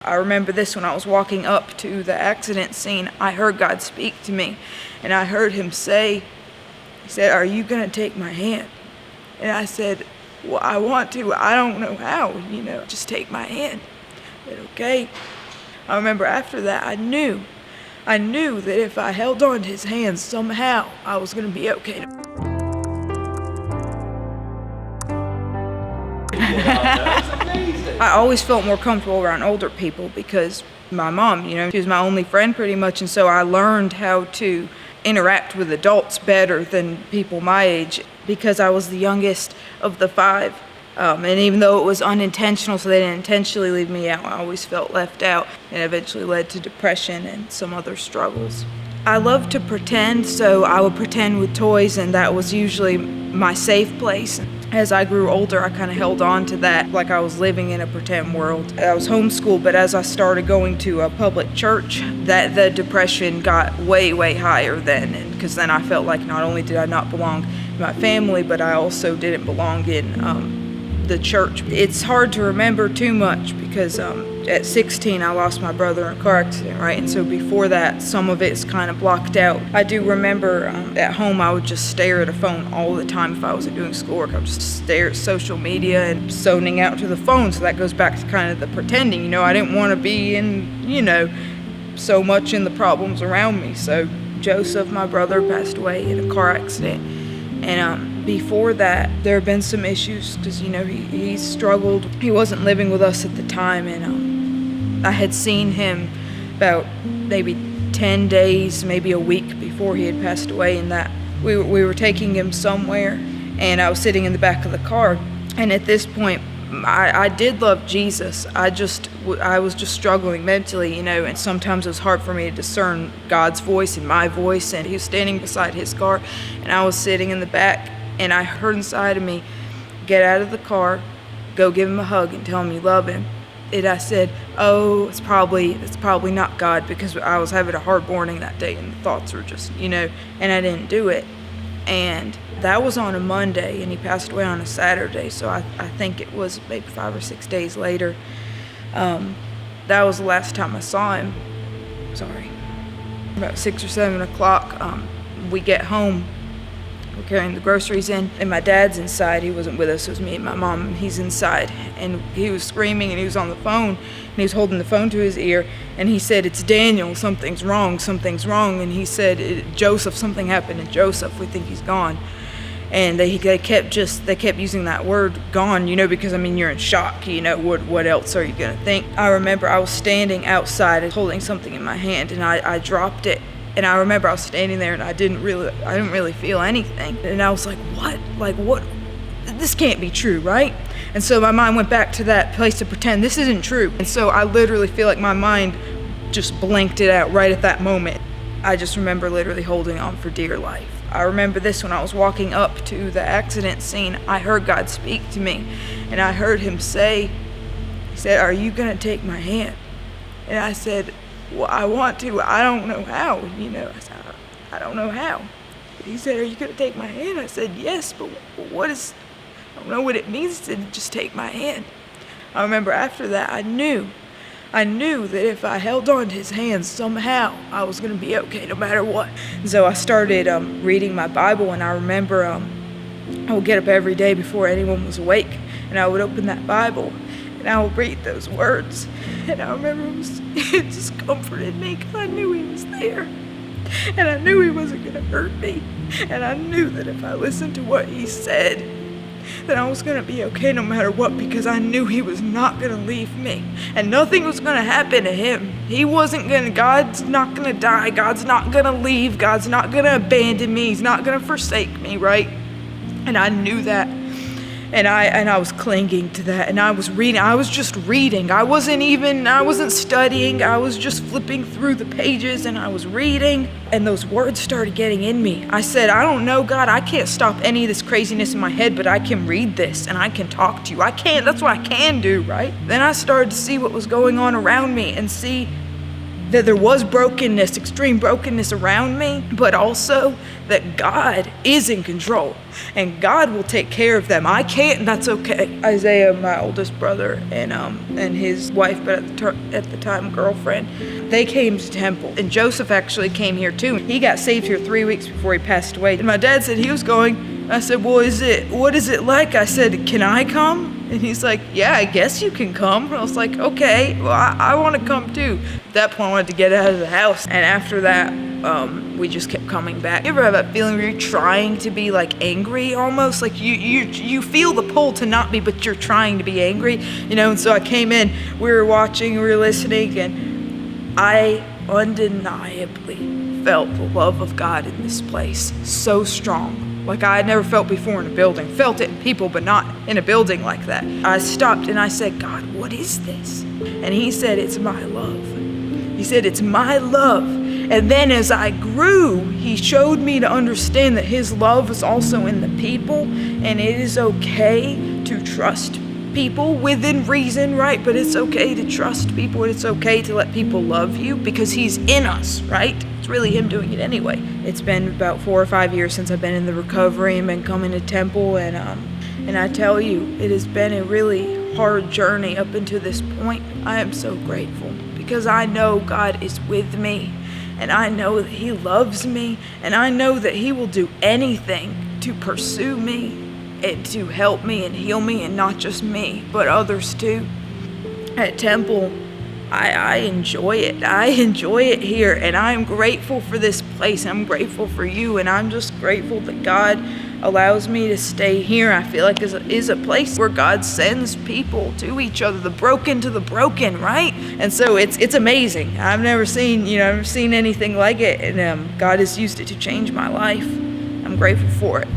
I remember this when I was walking up to the accident scene. I heard God speak to me, and I heard him say, he said, "Are you going to take my hand?" And I said, "Well, I want to. I don't know how, just take my hand." I said, "Okay." I remember after that, I knew that if I held on to his hand somehow, I was going to be okay. I always felt more comfortable around older people because my mom, she was my only friend pretty much, and so I learned how to interact with adults better than people my age because I was the youngest of the five. And even though it was unintentional, so they didn't intentionally leave me out, I always felt left out, and eventually led to depression and some other struggles. I love to pretend, so I would pretend with toys, and that was usually my safe place. As I grew older, I kind of held on to that, like I was living in a pretend world. I was homeschooled, but as I started going to a public church, that the depression got way, way higher then, because then I felt like not only did I not belong in my family, but I also didn't belong in the church. It's hard to remember too much because at 16 I lost my brother in a car accident, right? And so before that, some of it's kind of blocked out. I do remember at home I would just stare at a phone all the time. If I wasn't doing schoolwork, I would just stare at social media and zoning out to the phone. So that goes back to kind of the pretending, I didn't want to be in, so much in the problems around me. So Joseph, my brother, passed away in a car accident. And before that, there have been some issues because, he struggled. He wasn't living with us at the time, and I had seen him about maybe 10 days, maybe a week before he had passed away, and that we were taking him somewhere, and I was sitting in the back of the car. And at this point, I did love Jesus. I was just struggling mentally, and sometimes it was hard for me to discern God's voice and my voice, and he was standing beside his car, and I was sitting in the back, and I heard inside of me, "Get out of the car, go give him a hug and tell him you love him." And I said, "Oh, it's probably not God," because I was having a hard morning that day, and the thoughts were just, and I didn't do it. And that was on a Monday, and he passed away on a Saturday, so I think it was maybe 5 or 6 days later. That was the last time I saw him. About 6 or 7 o'clock, we get home. We're carrying the groceries in, and my dad's inside. He wasn't with us, it was me and my mom, and he's inside. And he was screaming, and he was on the phone, and he was holding the phone to his ear, and he said, "It's Daniel, something's wrong. And he said, "Joseph, something happened to Joseph, we think he's gone." And they kept using that word, gone, because you're in shock, what else are you gonna think? I remember I was standing outside and holding something in my hand, and I dropped it. And I remember I was standing there, and I didn't really feel anything. And I was like, what? This can't be true, right? And so my mind went back to that place to pretend this isn't true. And so I literally feel like my mind just blanked it out right at that moment. I just remember literally holding on for dear life. I remember this when I was walking up to the accident scene. I heard God speak to me, and I heard him say, he said, "Are you going to take my hand?" And I said, "Well, I want to. I don't know how." I said, "I don't know how." But he said, "Are you going to take my hand?" I said, "Yes, but I don't know what it means to just take my hand." I remember after that, I knew that if I held on to his hand somehow, I was going to be okay no matter what. So I started reading my Bible, and I remember I would get up every day before anyone was awake, and I would open that Bible, and I would read those words. And I remember it just comforted me because I knew he was there. And I knew he wasn't going to hurt me. And I knew that if I listened to what he said, that I was going to be okay no matter what, because I knew he was not going to leave me. And nothing was going to happen to him. God's not going to die. God's not going to leave. God's not going to abandon me. He's not going to forsake me, right? And I knew that. And I was clinging to that, and I was just reading. I wasn't studying. I was just flipping through the pages, and I was reading, and those words started getting in me. I said, "I don't know, God, I can't stop any of this craziness in my head, but I can read this, and I can talk to you. That's what I can do, right?" Then I started to see what was going on around me, and see that there was brokenness, extreme brokenness around me, but also that God is in control and God will take care of them. I can't, and that's okay. Isaiah, my oldest brother, and his wife, but at the time girlfriend, they came to Temple, and Joseph actually came here too. He got saved here 3 weeks before he passed away. And my dad said he was going. I said, well, what is it like? I said, can I come? And he's like, yeah, I guess you can come. And I was like, okay, well, I want to come too. At that point, I wanted to get out of the house. And after that, we just kept coming back. You ever have that feeling where you're trying to be like angry almost? Like you feel the pull to not be, but you're trying to be angry, And so I came in, we were watching, we were listening, and I undeniably felt the love of God in this place so strong. Like I had never felt before in a building. Felt it in people, but not in a building like that. I stopped and I said, God, what is this? And he said, it's my love. He said, it's my love. And then as I grew, he showed me to understand that his love was also in the people, and it is okay to trust people within reason, right? But it's okay to trust people, and it's okay to let people love you because he's in us, right? It's really him doing it anyway. It's been about 4 or 5 years since I've been in the recovery and been coming to Temple, and I tell you, it has been a really hard journey up until this point. I am so grateful because I know God is with me, and I know that he loves me, and I know that he will do anything to pursue me and to help me and heal me, and not just me, but others too. At Temple, I enjoy it. I enjoy it here, and I'm grateful for this place. I'm grateful for you, and I'm just grateful that God allows me to stay here. I feel like it is a place where God sends people to each other, the broken to the broken, right? And so it's amazing. I've never seen anything like it, and God has used it to change my life. I'm grateful for it.